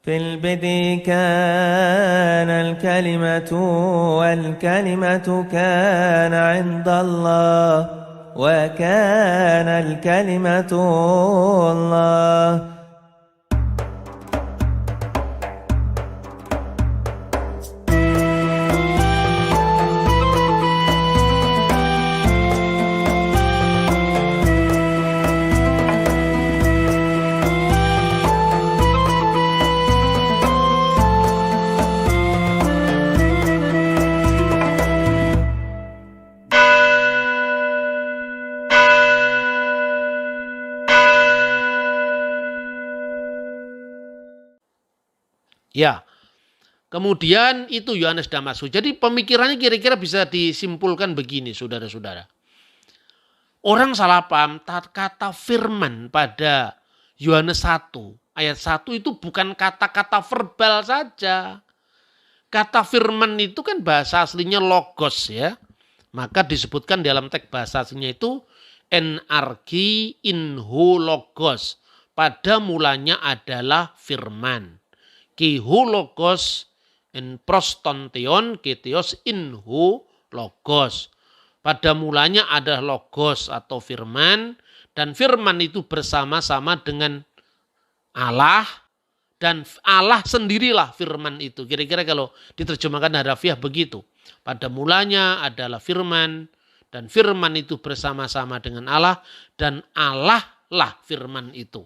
في البدء كان الكلمة والكلمة كان عند الله وكان الكلمة الله. Ya, kemudian itu Yohanes Damaskus. Jadi pemikirannya kira-kira bisa disimpulkan begini, saudara-saudara. Orang salah paham kata firman pada Yohanes 1 ayat 1 itu bukan kata-kata verbal saja. Kata firman itu kan bahasa aslinya logos ya. Maka disebutkan dalam teks bahasa aslinya itu enargi inho logos. Pada mulanya adalah firman. Kihu logos en prostonteon keteos inhu logos. Pada mulanya ada logos atau firman. Dan firman itu bersama-sama dengan Allah. Dan Allah sendirilah firman itu. Kira-kira kalau diterjemahkan harafiah begitu. Pada mulanya adalah firman. Dan firman itu bersama-sama dengan Allah. Dan Allah lah firman itu.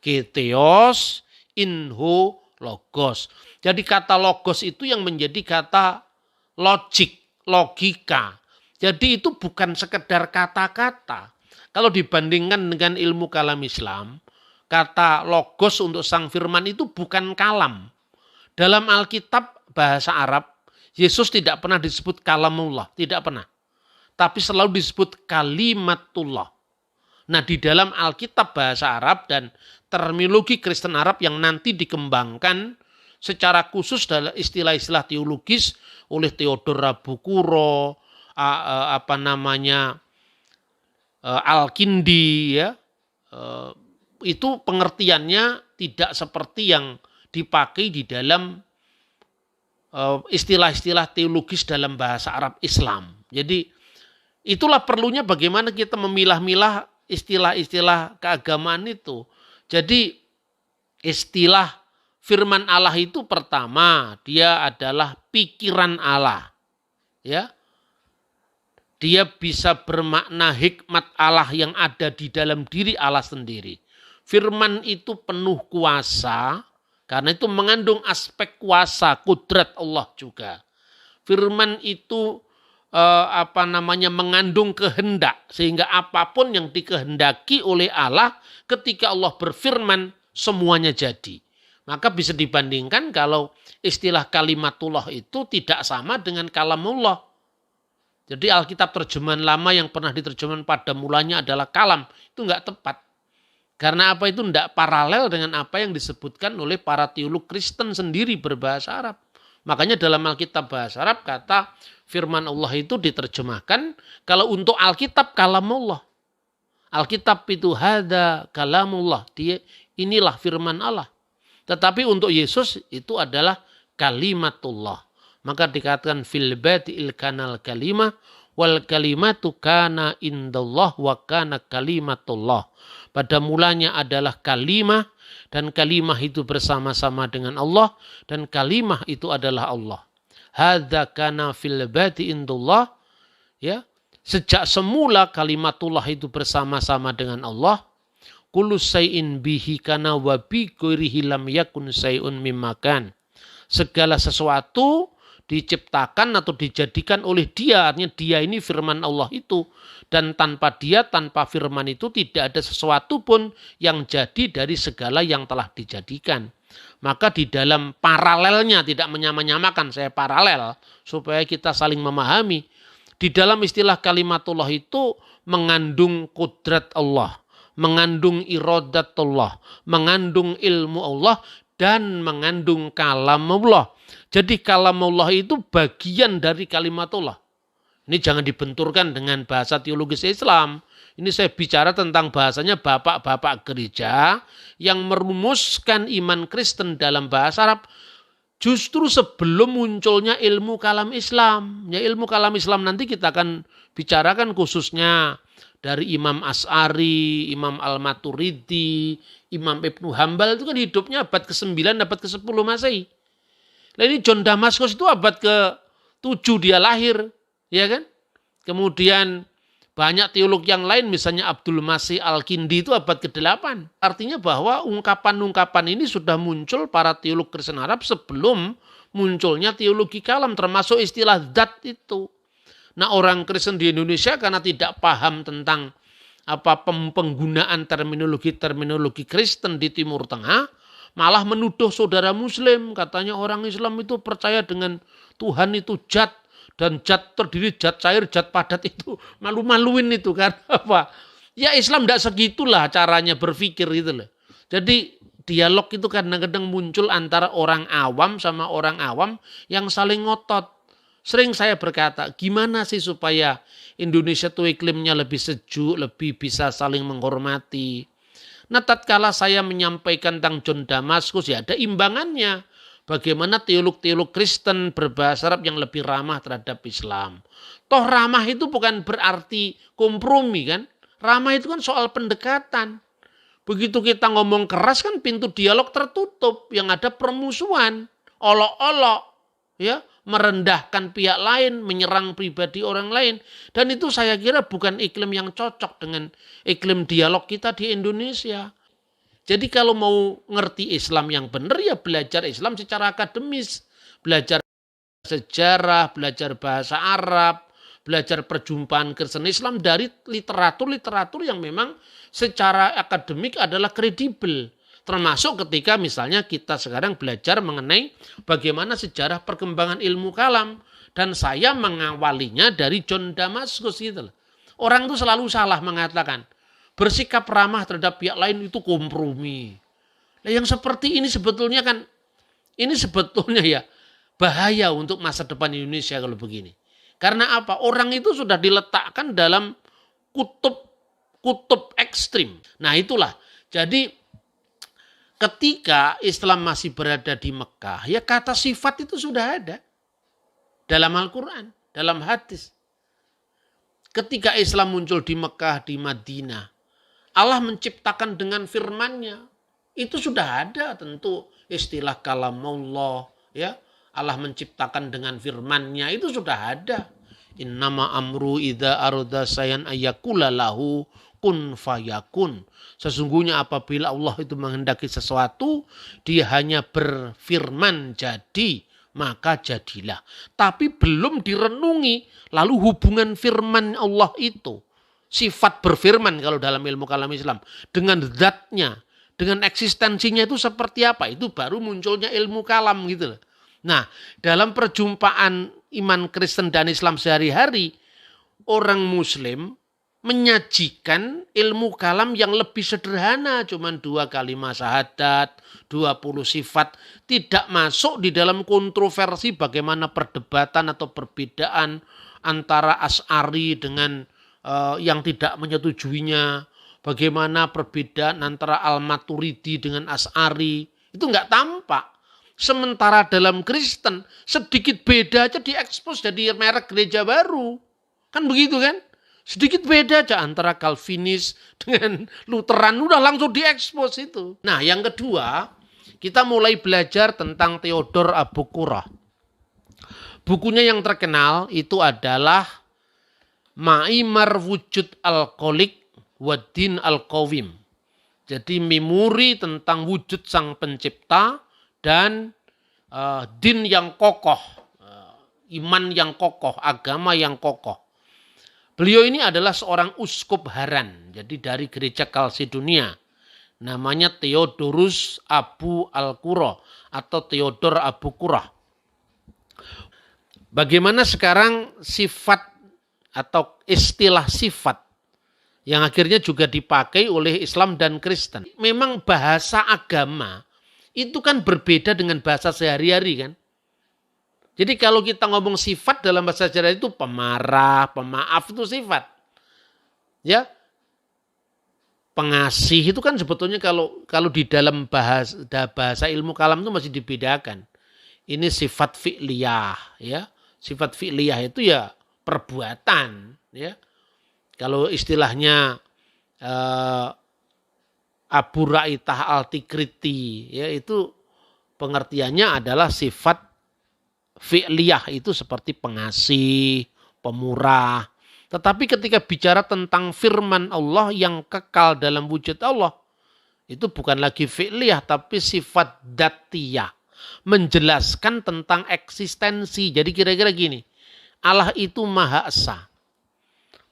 Keteos inhu logos. Jadi kata logos itu yang menjadi kata logik, logika. Jadi itu bukan sekedar kata-kata. Kalau dibandingkan dengan ilmu kalam Islam, kata logos untuk sang firman itu bukan kalam. Dalam Alkitab bahasa Arab, Yesus tidak pernah disebut kalamullah, tidak pernah. Tapi selalu disebut kalimatullah. Nah, di dalam Alkitab bahasa Arab dan terminologi Kristen Arab yang nanti dikembangkan secara khusus dalam istilah-istilah teologis oleh Theodor Rabukuro, Al-Kindi ya. Itu pengertiannya tidak seperti yang dipakai di dalam istilah-istilah teologis dalam bahasa Arab Islam. Jadi itulah perlunya bagaimana kita memilah-milah istilah-istilah keagamaan itu. Jadi istilah firman Allah itu pertama dia adalah pikiran Allah. Ya. Dia bisa bermakna hikmat Allah yang ada di dalam diri Allah sendiri. Firman itu penuh kuasa karena itu mengandung aspek kuasa, kudrat Allah juga. Firman itu mengandung kehendak sehingga apapun yang dikehendaki oleh Allah ketika Allah berfirman semuanya jadi. Maka bisa dibandingkan kalau istilah kalimatullah itu tidak sama dengan kalamullah. Jadi Alkitab terjemahan lama yang pernah diterjemahkan pada mulanya adalah kalam. Itu enggak tepat. Karena apa itu enggak paralel dengan apa yang disebutkan oleh para teolog Kristen sendiri berbahasa Arab. Makanya dalam Alkitab bahasa Arab kata firman Allah itu diterjemahkan kalau untuk Alkitab kalamullah. Alkitab itu hada kalamullah. Inilah firman Allah. Tetapi untuk Yesus itu adalah kalimatullah. Maka dikatakan fil badi'il kanal kalimah wal kalimatu kana indallah wa kana kalimatullah. Pada mulanya adalah kalimah dan kalimah itu bersama-sama dengan Allah dan kalimah itu adalah Allah. Hadza kana fil badi indallah ya. Sejak semula kalimatullah itu bersama-sama dengan Allah. Kullu syai'in bihi kana wa bi ghairihi lam yakun syai'un mimmakan. Segala sesuatu diciptakan atau dijadikan oleh dia, artinya dia ini firman Allah itu. Dan tanpa dia, tanpa firman itu tidak ada sesuatu pun yang jadi dari segala yang telah dijadikan. Maka di dalam paralelnya, tidak menyamakan, saya paralel supaya kita saling memahami. Di dalam istilah kalimatullah itu mengandung kudrat Allah, mengandung iradatullah, mengandung ilmu Allah, dan mengandung kalamullah. Jadi kalamullah itu bagian dari kalimatullah. Ini jangan dibenturkan dengan bahasa teologis Islam Ini saya bicara tentang bahasanya bapak-bapak gereja yang merumuskan iman Kristen dalam bahasa Arab justru sebelum munculnya ilmu kalam Islam. Ya, ilmu kalam Islam nanti kita akan bicarakan khususnya dari Imam Asy'ari, Imam Al-Maturidi, Imam Ibnu Hambal itu kan hidupnya abad ke-9, abad ke-10 Masehi. Nah ini John Damaskus itu abad ke-7 dia lahir, ya kan? Kemudian banyak teolog yang lain, misalnya Abdul Masih Al-Kindi itu abad ke-8. Artinya bahwa ungkapan-ungkapan ini sudah muncul para teolog Kristen Arab sebelum munculnya teologi kalam, termasuk istilah zat itu. Nah orang Kristen di Indonesia karena tidak paham tentang penggunaan terminologi Kristen di Timur Tengah, malah menuduh saudara Muslim, katanya orang Islam itu percaya dengan Tuhan itu zat, dan zat terdiri zat cair, zat padat itu malu-maluin itu kan apa? Ya Islam tidak segitulah caranya berpikir itu loh. Jadi dialog itu kadang-kadang muncul antara orang awam sama orang awam yang saling ngotot. Sering saya berkata, gimana sih supaya Indonesia itu iklimnya lebih sejuk, lebih bisa saling menghormati. Nah tatkala saya menyampaikan tentang John Damaskus ya ada imbangannya. Bagaimana teolog-teolog Kristen berbahasa Arab yang lebih ramah terhadap Islam. Toh ramah itu bukan berarti kompromi kan. Ramah itu kan soal pendekatan. Begitu kita ngomong keras kan pintu dialog tertutup. Yang ada permusuhan, olok-olok, ya, merendahkan pihak lain, menyerang pribadi orang lain. Dan itu saya kira bukan iklim yang cocok dengan iklim dialog kita di Indonesia. Jadi kalau mau ngerti Islam yang benar ya belajar Islam secara akademis. Belajar sejarah, belajar bahasa Arab, belajar perjumpaan Kristen Islam dari literatur-literatur yang memang secara akademik adalah kredibel. Termasuk ketika misalnya kita sekarang belajar mengenai bagaimana sejarah perkembangan ilmu kalam. Dan saya mengawalinya dari John Damaskus gitu. Orang itu selalu salah mengatakan bersikap ramah terhadap pihak lain itu kompromi. Nah yang seperti ini sebetulnya kan, ini sebetulnya ya bahaya untuk masa depan Indonesia kalau begini. Karena apa? Orang itu sudah diletakkan dalam kutub ekstrim. Nah itulah, jadi ketika Islam masih berada di Mekah, ya kata sifat itu sudah ada dalam Al-Quran, dalam hadis. Ketika Islam muncul di Mekah, di Madinah, Allah menciptakan dengan firman-Nya. Itu sudah ada tentu istilah kalamullah, ya. Allah menciptakan dengan firman-Nya itu sudah ada. Innama amru idza arada sayan ayyakula lahu kun fayakun. Sesungguhnya apabila Allah itu menghendaki sesuatu, dia hanya berfirman jadi, maka jadilah. Tapi belum direnungi lalu hubungan firman Allah itu. Sifat berfirman kalau dalam ilmu kalam Islam. Dengan zatnya, dengan eksistensinya itu seperti apa. Itu baru munculnya ilmu kalam gitu loh. Nah dalam perjumpaan iman Kristen dan Islam sehari-hari, orang Muslim menyajikan ilmu kalam yang lebih sederhana. Cuman 2 kalimat syahadat, 20 sifat. Tidak masuk di dalam kontroversi bagaimana perdebatan atau perbedaan antara Asy'ari dengan yang tidak menyetujuinya. Bagaimana perbedaan antara Al-Maturidi dengan Asy'ari. Itu enggak tampak. Sementara dalam Kristen sedikit beda aja diekspos jadi merek gereja baru. Kan begitu kan? Sedikit beda aja antara Calvinis dengan Lutheran udah langsung diekspos itu. Nah yang kedua kita mulai belajar tentang Theodor Aboukura. Bukunya yang terkenal itu adalah Ma'imar Wujud Al-Khaliq wa Din Al-Qawim. Jadi memori tentang wujud sang pencipta dan din yang kokoh, iman yang kokoh, agama yang kokoh. Beliau ini adalah seorang uskup Haran, jadi dari gereja Kalsedonia. Namanya Theodorus Abu Al-Qura atau Theodor Aboukura. Bagaimana sekarang sifat atau istilah sifat yang akhirnya juga dipakai oleh Islam dan Kristen. Memang bahasa agama itu kan berbeda dengan bahasa sehari-hari kan. Jadi kalau kita ngomong sifat dalam bahasa sehari-hari itu pemarah, pemaaf itu sifat. Ya. pengasih itu kan sebetulnya kalau di dalam bahasa ilmu kalam itu masih dibedakan. Ini sifat fi'liyah, ya. Sifat fi'liyah itu ya perbuatan, ya. Kalau istilahnya Abu Ra'itah Al-Tikriti, ya, itu pengertiannya adalah sifat fi'liyah itu seperti pengasih, pemurah. Tetapi ketika bicara tentang firman Allah yang kekal dalam wujud Allah, itu bukan lagi fi'liyah tapi sifat datiyah. Menjelaskan tentang eksistensi. Jadi kira-kira gini, Allah itu Maha Esa.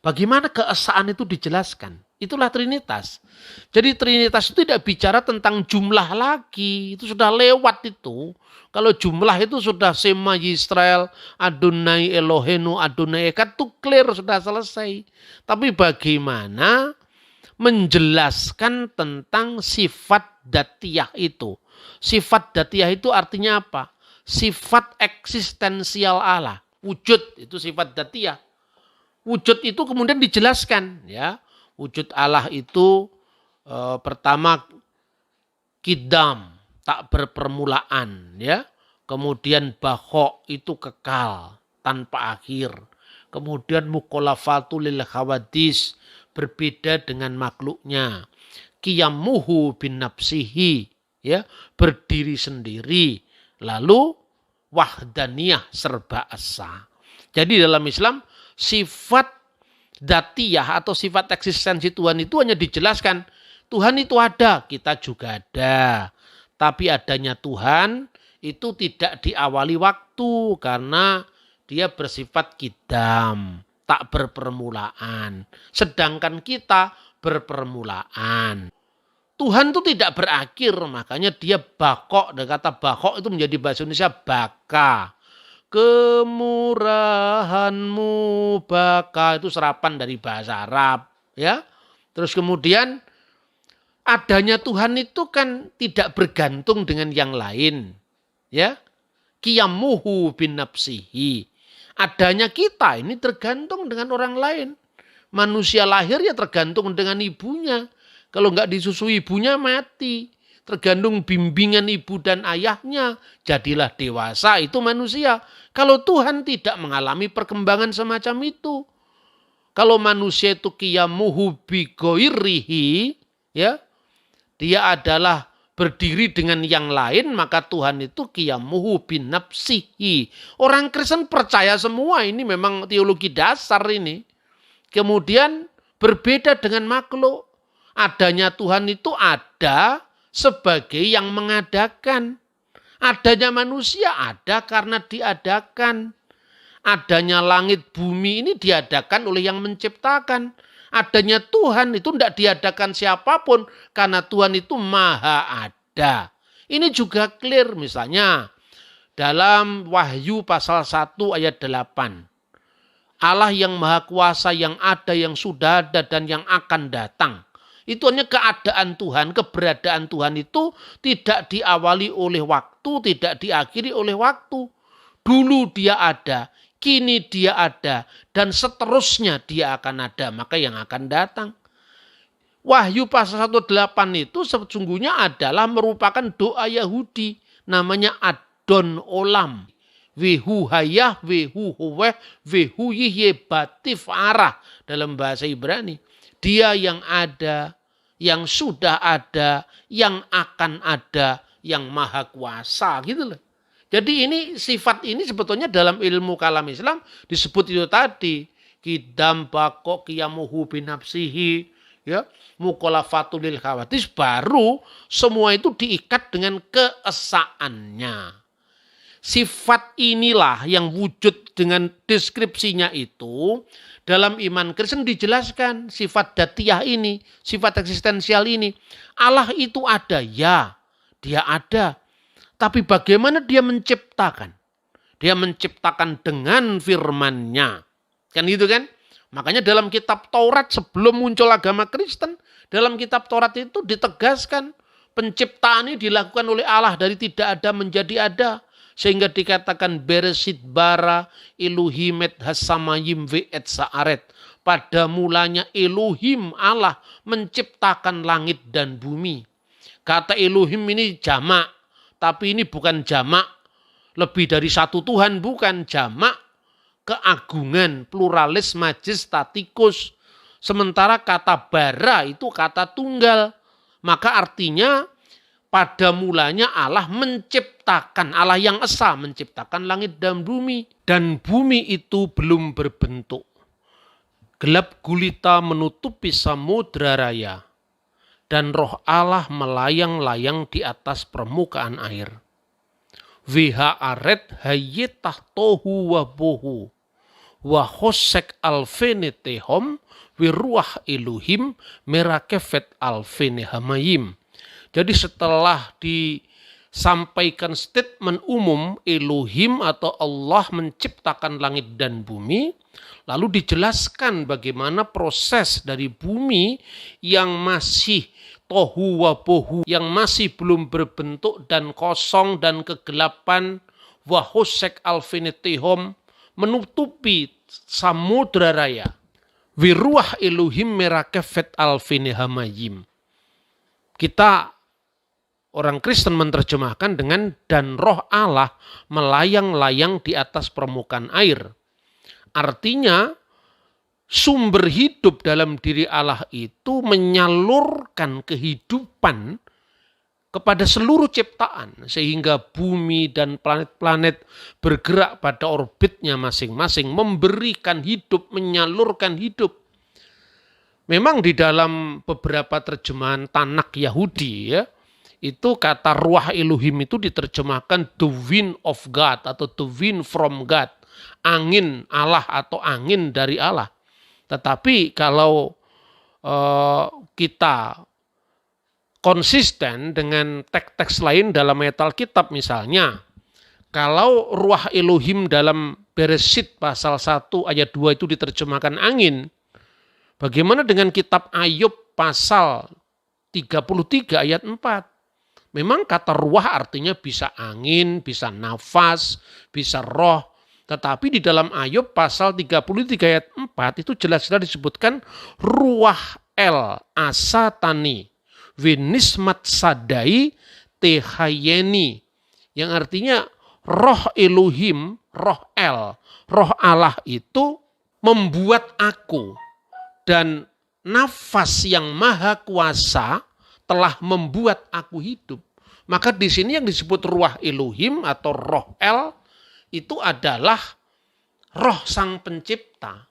Bagaimana keesaan itu dijelaskan? Itulah Trinitas. Jadi Trinitas itu tidak bicara tentang jumlah lagi. Itu sudah lewat itu. Kalau jumlah itu sudah Sema Yisrael, Adonai Elohenu, Adonai Echad, itu clear, sudah selesai. Tapi bagaimana menjelaskan tentang sifat datiyah itu? Sifat datiyah itu artinya apa? Sifat eksistensial Allah. Wujud itu sifat datiyah. Wujud itu kemudian dijelaskan, ya. Wujud Allah itu pertama kidam, tak berpermulaan, ya. Kemudian bahok itu kekal, tanpa akhir. Kemudian mukolafatul lil khawadis, berbeda dengan makhluknya. Qiyamuhu bin nafsihi, ya, berdiri sendiri. Lalu wahdaniyah serba esa. Jadi dalam Islam sifat datiyah atau sifat eksistensi Tuhan itu hanya dijelaskan. Tuhan itu ada, kita juga ada. Tapi adanya Tuhan itu tidak diawali waktu karena dia bersifat kidam, tak berpermulaan. Sedangkan kita berpermulaan. Tuhan itu tidak berakhir, makanya dia bakok. Dan kata bakok itu menjadi bahasa Indonesia baka. Kemurahanmu baka, itu serapan dari bahasa Arab, ya. Terus kemudian adanya Tuhan itu kan tidak bergantung dengan yang lain, ya. Qiyamuhu bin nafsihi. Adanya kita ini tergantung dengan orang lain. Manusia lahir ya tergantung dengan ibunya. Kalau nggak disusui ibunya mati. Tergantung bimbingan ibu dan ayahnya. Jadilah dewasa, itu manusia. Kalau Tuhan tidak mengalami perkembangan semacam itu. Kalau manusia itu qiyamuhu bi ghairihi, ya, dia adalah berdiri dengan yang lain, maka Tuhan itu qiyamuhu bin nafsihi. Orang Kristen percaya semua, ini memang teologi dasar ini. Kemudian berbeda dengan makhluk. Adanya Tuhan itu ada sebagai yang mengadakan. Adanya manusia ada karena diadakan. Adanya langit bumi ini diadakan oleh yang menciptakan. Adanya Tuhan itu tidak diadakan siapapun karena Tuhan itu maha ada. Ini juga clear misalnya dalam Wahyu pasal 1 ayat 8. Allah yang maha kuasa, yang ada, yang sudah ada, dan yang akan datang. Itu hanya keadaan Tuhan, keberadaan Tuhan itu tidak diawali oleh waktu, tidak diakhiri oleh waktu. Dulu dia ada, kini dia ada, dan seterusnya dia akan ada, maka yang akan datang. Wahyu pasal 1:8 itu sesungguhnya adalah merupakan doa Yahudi, namanya Adon Olam. Wehu hayah, wehu huweh, wehu yihye batif arah dalam bahasa Ibrani. Dia yang ada, yang sudah ada, yang akan ada, yang maha kuasa gitu loh. Jadi ini sifat ini sebetulnya dalam ilmu kalam Islam disebut itu tadi. Kidam bakok qiyamuhu binafsihi, ya, mukhalafatul lil khawatis, baru semua itu diikat dengan keesaannya. Sifat inilah yang wujud dengan deskripsinya itu dalam iman Kristen dijelaskan. Sifat datiyah ini, sifat eksistensial ini. Allah itu ada, ya, dia ada. Tapi bagaimana dia menciptakan? Dia menciptakan dengan firman-Nya. Kan gitu kan? Makanya dalam kitab Taurat sebelum muncul agama Kristen, dalam kitab Taurat itu ditegaskan penciptaan ini dilakukan oleh Allah dari tidak ada menjadi ada. Sehingga dikatakan Beresit bara iluhimet hasamayim ve'et sa'aret. pada mulanya Elohim Allah menciptakan langit dan bumi. Kata Elohim ini jamak, tapi ini bukan jamak lebih dari satu Tuhan, bukan, jamak keagungan, pluralis, majestatikus. Sementara kata bara itu kata tunggal. Maka artinya pada mulanya Allah menciptakan, Allah yang esa menciptakan langit dan bumi. Dan bumi itu belum berbentuk. Gelap gulita menutupi samudra raya. Dan roh Allah melayang-layang di atas permukaan air. Wiha aret hayyitah tohu wabohu. Wahosek alfenetehom wiruah iluhim merakefet alfenehamayim. Jadi setelah disampaikan statement umum Elohim atau Allah menciptakan langit dan bumi, lalu dijelaskan bagaimana proses dari bumi yang masih tohu wabohu, yang masih belum berbentuk dan kosong dan kegelapan, wahosek alfinitihom, menutupi samudra raya. Wiruah Elohim merakefet alfinihamayim. Kita orang Kristen menerjemahkan dengan dan roh Allah melayang-layang di atas permukaan air. Artinya sumber hidup dalam diri Allah itu menyalurkan kehidupan kepada seluruh ciptaan. Sehingga bumi dan planet-planet bergerak pada orbitnya masing-masing. Memberikan hidup, menyalurkan hidup. Memang di dalam beberapa terjemahan Tanakh Yahudi ya, itu kata ruah Elohim itu diterjemahkan the wind of God atau the wind from God. Angin Allah atau angin dari Allah. Tetapi kalau kita konsisten dengan teks-teks lain dalam Alkitab misalnya, kalau ruah Elohim dalam Bereshit pasal 1 ayat 2 itu diterjemahkan angin, bagaimana dengan kitab Ayub pasal 33 ayat 4? Memang kata ruah artinya bisa angin, bisa nafas, bisa roh. Tetapi di dalam Ayub pasal 33 ayat 4 itu jelas-jelas disebutkan ruah el asatani winismat sadai tehayeni. Yang artinya roh Elohim, roh el, roh Allah itu membuat aku. Dan nafas yang maha kuasa telah membuat aku hidup. Maka di sini yang disebut ruah Elohim atau roh El itu adalah roh sang pencipta.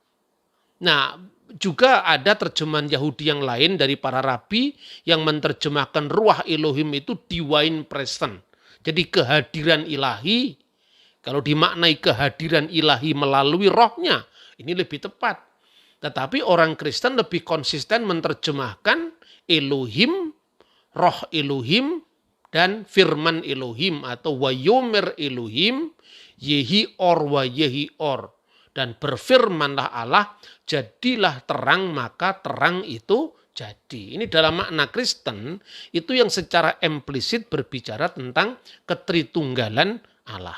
Nah, juga ada terjemahan Yahudi yang lain dari para rabi yang menerjemahkan ruah Elohim itu divine presence. Jadi kehadiran ilahi, kalau dimaknai kehadiran ilahi melalui rohnya, ini lebih tepat. Tetapi orang Kristen lebih konsisten menerjemahkan Elohim, roh Elohim, dan firman Elohim atau wayomer Elohim, yehi or wa yehi or. Dan berfirmanlah Allah, jadilah terang, maka terang itu jadi. Ini dalam makna Kristen, itu yang secara implisit berbicara tentang ketritunggalan Allah.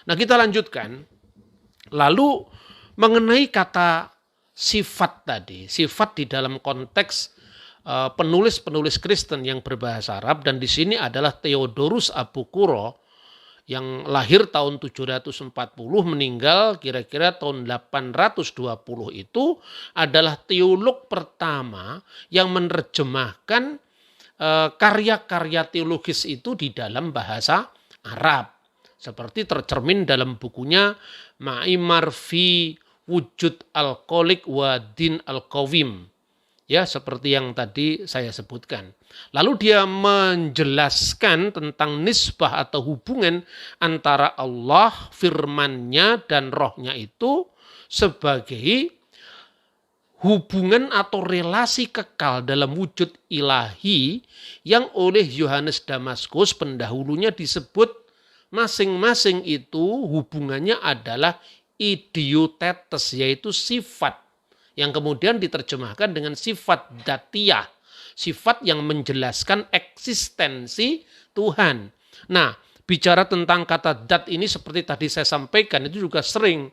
Nah kita lanjutkan, lalu mengenai kata sifat tadi, sifat di dalam konteks penulis-penulis Kristen yang berbahasa Arab, dan di sini adalah Theodorus Abukuro yang lahir tahun 740 meninggal kira-kira tahun 820 itu adalah teolog pertama yang menerjemahkan karya-karya teologis itu di dalam bahasa Arab. Seperti tercermin dalam bukunya Ma'imar fi Wujud Al-Qolik wa Din Al-Qawim. Ya, seperti yang tadi saya sebutkan. Lalu dia menjelaskan tentang nisbah atau hubungan antara Allah, firman-Nya dan rohnya itu sebagai hubungan atau relasi kekal dalam wujud ilahi yang oleh Yohanes Damaskus pendahulunya disebut masing-masing itu hubungannya adalah idiotetes, yaitu sifat. Yang kemudian diterjemahkan dengan sifat datiyah, sifat yang menjelaskan eksistensi Tuhan. Nah, bicara tentang kata dat ini seperti tadi saya sampaikan itu juga sering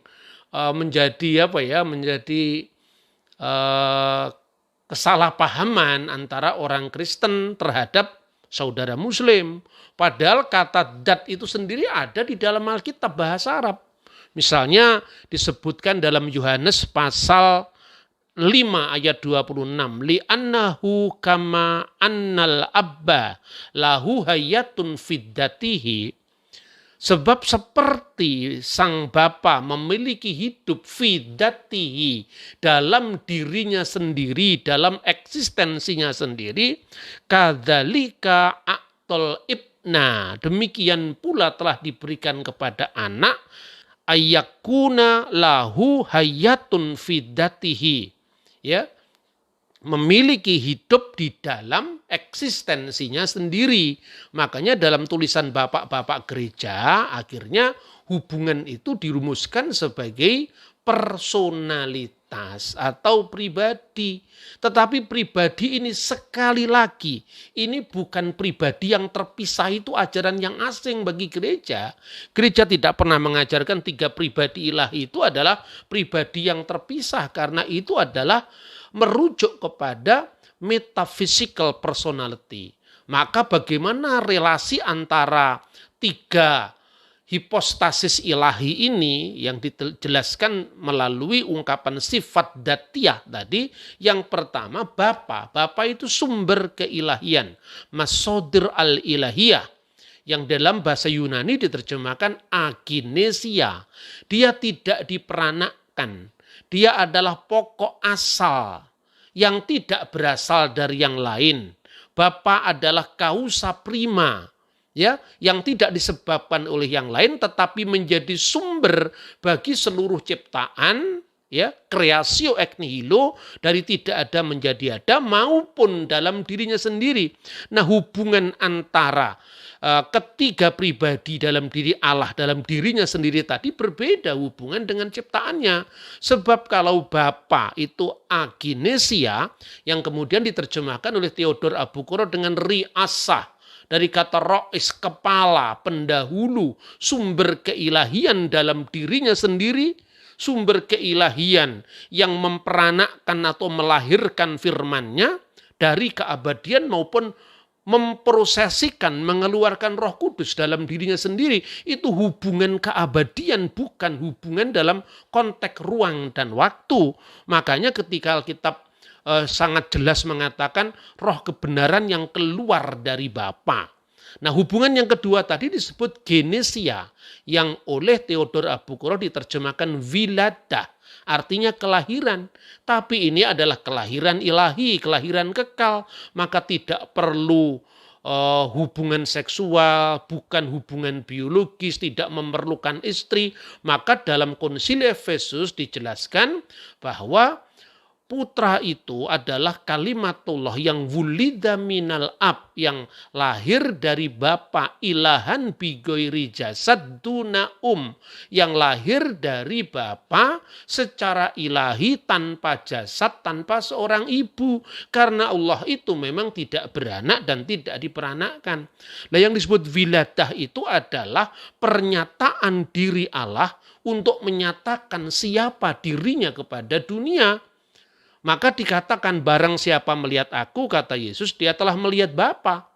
menjadi kesalahpahaman antara orang Kristen terhadap saudara Muslim. Padahal kata dat itu sendiri ada di dalam Alkitab bahasa Arab. Misalnya disebutkan dalam Yohanes pasal 5 ayat 26. Li'annahu kama annal abba lahu hayatun fiddatihi. Sebab seperti sang bapa memiliki hidup fiddatihi dalam dirinya sendiri, dalam eksistensinya sendiri, kadzalika a'tol ibna. Demikian pula telah diberikan kepada anak ayyakuna lahu hayatun fiddatihi. Ya, memiliki hidup di dalam eksistensinya sendiri. Makanya dalam tulisan bapak-bapak gereja akhirnya hubungan itu dirumuskan sebagai personalitas atau pribadi. Tetapi pribadi ini sekali lagi, ini bukan pribadi yang terpisah, itu ajaran yang asing bagi gereja. Gereja tidak pernah mengajarkan 3 pribadi ilahi itu adalah pribadi yang terpisah, karena itu adalah merujuk kepada metaphysical personality. Maka bagaimana relasi antara 3 hipostasis ilahi ini yang dijelaskan melalui ungkapan sifat datiyah tadi. Yang pertama Bapa. Bapa itu sumber keilahian, masodir al-ilahiyah, yang dalam bahasa Yunani diterjemahkan aginesia. Dia tidak diperanakkan. Dia adalah pokok asal yang tidak berasal dari yang lain. Bapa adalah causa prima, ya, yang tidak disebabkan oleh yang lain tetapi menjadi sumber bagi seluruh ciptaan, ya, creatio ex nihilo, dari tidak ada menjadi ada, maupun dalam dirinya sendiri. Nah, hubungan antara ketiga pribadi dalam diri Allah, dalam dirinya sendiri tadi berbeda hubungan dengan ciptaannya. Sebab kalau Bapa itu aginesia, yang kemudian diterjemahkan oleh Theodor Abukuro dengan riasah, dari kata rois, kepala, pendahulu, sumber keilahian dalam dirinya sendiri, sumber keilahian yang memperanakkan atau melahirkan firman-Nya dari keabadian maupun memprosesikan, mengeluarkan Roh Kudus dalam dirinya sendiri. Itu hubungan keabadian, bukan hubungan dalam konteks ruang dan waktu. Makanya ketika Alkitab sangat jelas mengatakan roh kebenaran yang keluar dari Bapa. Nah, hubungan yang kedua tadi disebut genesia, yang oleh Theodor Abukuro diterjemahkan wiladah, artinya kelahiran. Tapi ini adalah kelahiran ilahi, kelahiran kekal, maka tidak perlu hubungan seksual, bukan hubungan biologis, tidak memerlukan istri. Maka dalam Konsili Efesus dijelaskan bahwa putra itu adalah kalimatullah yang wulida minal ab, yang lahir dari Bapa, ilahan bigoiri jasad duna yang lahir dari Bapa secara ilahi tanpa jasad, tanpa seorang ibu. Karena Allah itu memang tidak beranak dan tidak diperanakkan. Nah, yang disebut wiladah itu adalah pernyataan diri Allah untuk menyatakan siapa dirinya kepada dunia. Maka dikatakan barang siapa melihat aku, kata Yesus, dia telah melihat Bapa.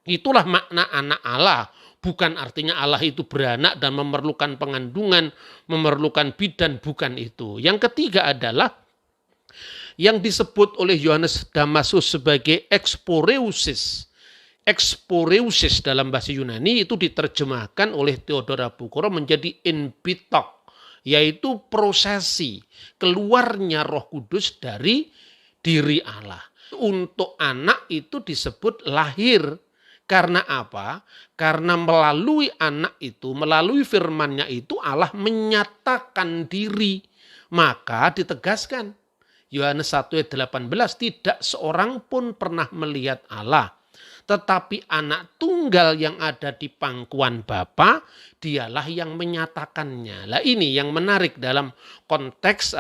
Itulah makna anak Allah. Bukan artinya Allah itu beranak dan memerlukan pengandungan, memerlukan bidan, bukan itu. Yang ketiga adalah yang disebut oleh Yohanes Damasus sebagai exporeusis. Exporeusis dalam bahasa Yunani itu diterjemahkan oleh Theodor Abukuro menjadi inbitok, yaitu prosesi keluarnya Roh Kudus dari diri Allah. Untuk anak itu disebut lahir. Karena apa? Karena melalui anak itu, melalui firman-Nya itu Allah menyatakan diri. Maka ditegaskan Yohanes 1 ayat 18, tidak seorang pun pernah melihat Allah. Tetapi anak tunggal yang ada di pangkuan Bapa, dialah yang menyatakannya. Lah ini yang menarik dalam konteks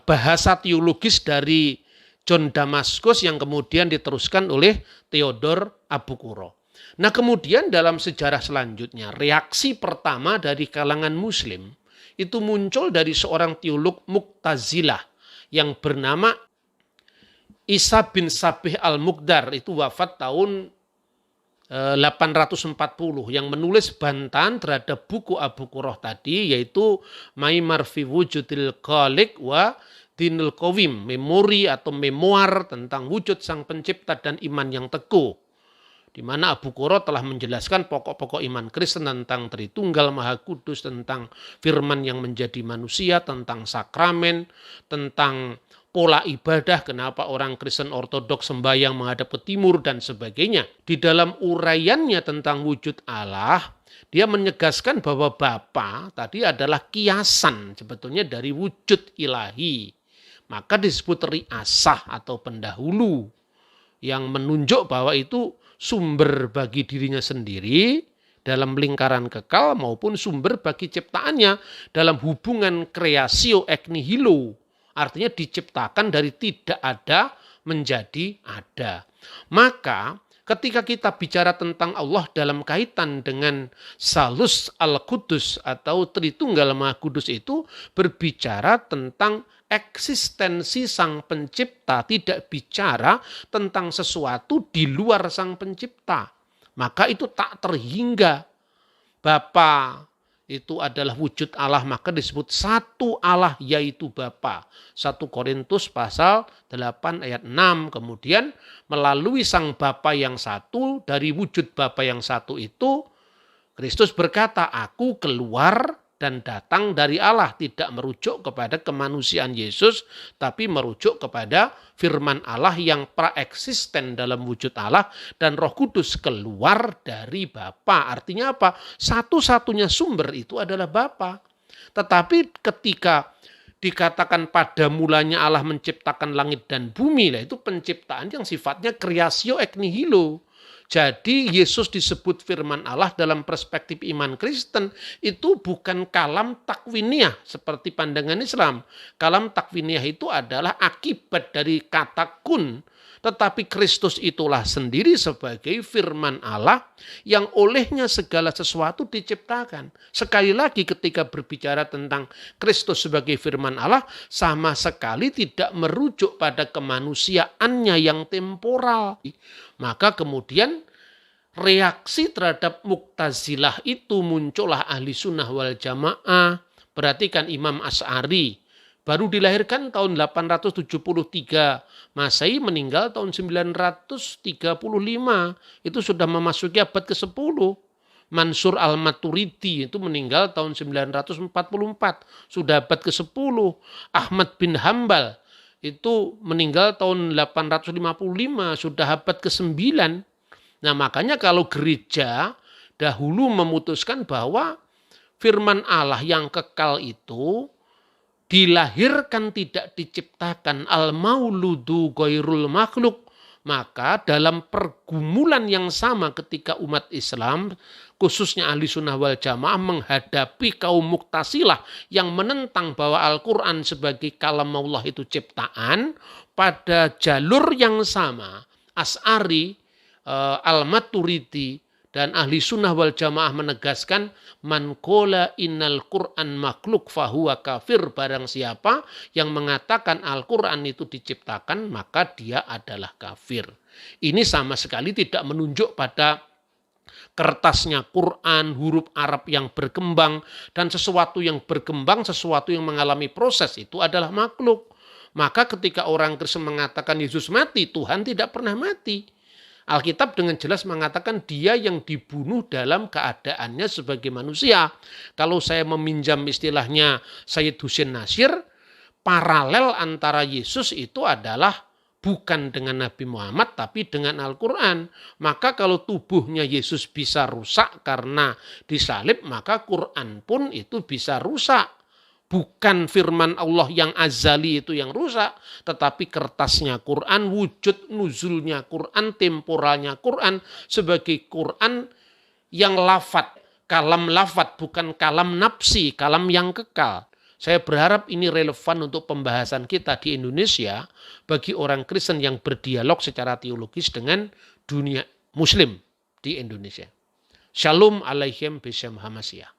bahasa teologis dari John Damaskus yang kemudian diteruskan oleh Theodor Abukuro. Nah, kemudian dalam sejarah selanjutnya, reaksi pertama dari kalangan Muslim itu muncul dari seorang teolog Mu'tazilah yang bernama Isa bin Sabih al-Muqdar, itu wafat tahun 840, yang menulis bantahan terhadap buku Abu Qurrah tadi, yaitu Maimar fi Wujudil Khaliq wa Dinul Qawim, memori atau memoir tentang wujud sang pencipta dan iman yang teguh, di mana Abu Qurrah telah menjelaskan pokok-pokok iman Kristen tentang Tritunggal Maha Kudus, tentang firman yang menjadi manusia, tentang sakramen, tentang pola ibadah, kenapa orang Kristen Ortodoks sembahyang menghadap ke timur dan sebagainya. Di dalam uraiannya tentang wujud Allah, dia menegaskan bahwa Bapa tadi adalah kiasan sebetulnya dari wujud ilahi. Maka disebut riasah atau pendahulu, yang menunjuk bahwa itu sumber bagi dirinya sendiri dalam lingkaran kekal maupun sumber bagi ciptaannya dalam hubungan creatio ex nihilo. Artinya diciptakan dari tidak ada menjadi ada. Maka ketika kita bicara tentang Allah dalam kaitan dengan Salus al-Qudus atau Tritunggal Maha Kudus, itu berbicara tentang eksistensi sang pencipta, tidak bicara tentang sesuatu di luar sang pencipta. Maka itu tak terhingga. Bapa itu adalah wujud Allah, maka disebut satu Allah yaitu Bapa. 1 Korintus pasal 8 ayat 6. Kemudian melalui sang Bapa yang satu, dari wujud Bapa yang satu itu, Kristus berkata, aku keluar dan datang dari Allah, tidak merujuk kepada kemanusiaan Yesus, tapi merujuk kepada firman Allah yang praeksisten dalam wujud Allah, dan Roh Kudus keluar dari Bapa. Artinya apa? Satu-satunya sumber itu adalah Bapa. Tetapi ketika dikatakan pada mulanya Allah menciptakan langit dan bumi, lah itu penciptaan yang sifatnya creatio ex nihilo. Jadi Yesus disebut firman Allah dalam perspektif iman Kristen itu bukan kalam takwiniyah seperti pandangan Islam. Kalam takwiniyah itu adalah akibat dari kata kun. Tetapi Kristus itulah sendiri sebagai firman Allah yang olehnya segala sesuatu diciptakan. Sekali lagi ketika berbicara tentang Kristus sebagai firman Allah, sama sekali tidak merujuk pada kemanusiaannya yang temporal. Maka kemudian reaksi terhadap Mu'tazilah itu muncullah Ahli Sunnah wal Jamaah. Perhatikan Imam Asy'ari, baru dilahirkan tahun 873 Masehi, meninggal tahun 935. Itu sudah memasuki abad ke-10. Mansur al-Maturidi itu meninggal tahun 944. Sudah abad ke-10. Ahmad bin Hambal itu meninggal tahun 855. Sudah abad ke-9. Nah makanya kalau gereja dahulu memutuskan bahwa firman Allah yang kekal itu dilahirkan tidak diciptakan, al-mauludu ghairul makhluk, maka dalam pergumulan yang sama ketika umat Islam khususnya Ahli Sunnah wal Jamaah menghadapi kaum Mu'tazilah yang menentang bahwa Al-Quran sebagai kalam Allah itu ciptaan, pada jalur yang sama Asy'ari, Al-Maturidi dan Ahli Sunnah wal Jamaah menegaskan man qala innal Qur'an makhluk fahuwa kafir, barang siapa yang mengatakan Al-Quran itu diciptakan maka dia adalah kafir. Ini sama sekali tidak menunjuk pada kertasnya Quran, huruf Arab yang berkembang, dan sesuatu yang berkembang, sesuatu yang mengalami proses itu adalah makhluk. Maka ketika orang Kristen mengatakan Yesus mati, Tuhan tidak pernah mati. Alkitab dengan jelas mengatakan dia yang dibunuh dalam keadaannya sebagai manusia. Kalau saya meminjam istilahnya Sayyid Husain Nasir, paralel antara Yesus itu adalah bukan dengan Nabi Muhammad tapi dengan Al-Quran. Maka kalau tubuhnya Yesus bisa rusak karena disalib, maka Quran pun itu bisa rusak. Bukan firman Allah yang azali itu yang rusak, tetapi kertasnya Quran, wujud nuzulnya Quran, temporalnya Quran sebagai Quran yang lafat, kalam lafat, bukan kalam nafsi, kalam yang kekal. Saya berharap ini relevan untuk pembahasan kita di Indonesia bagi orang Kristen yang berdialog secara teologis dengan dunia Muslim di Indonesia. Shalom alaihim bisyam hamasiyah.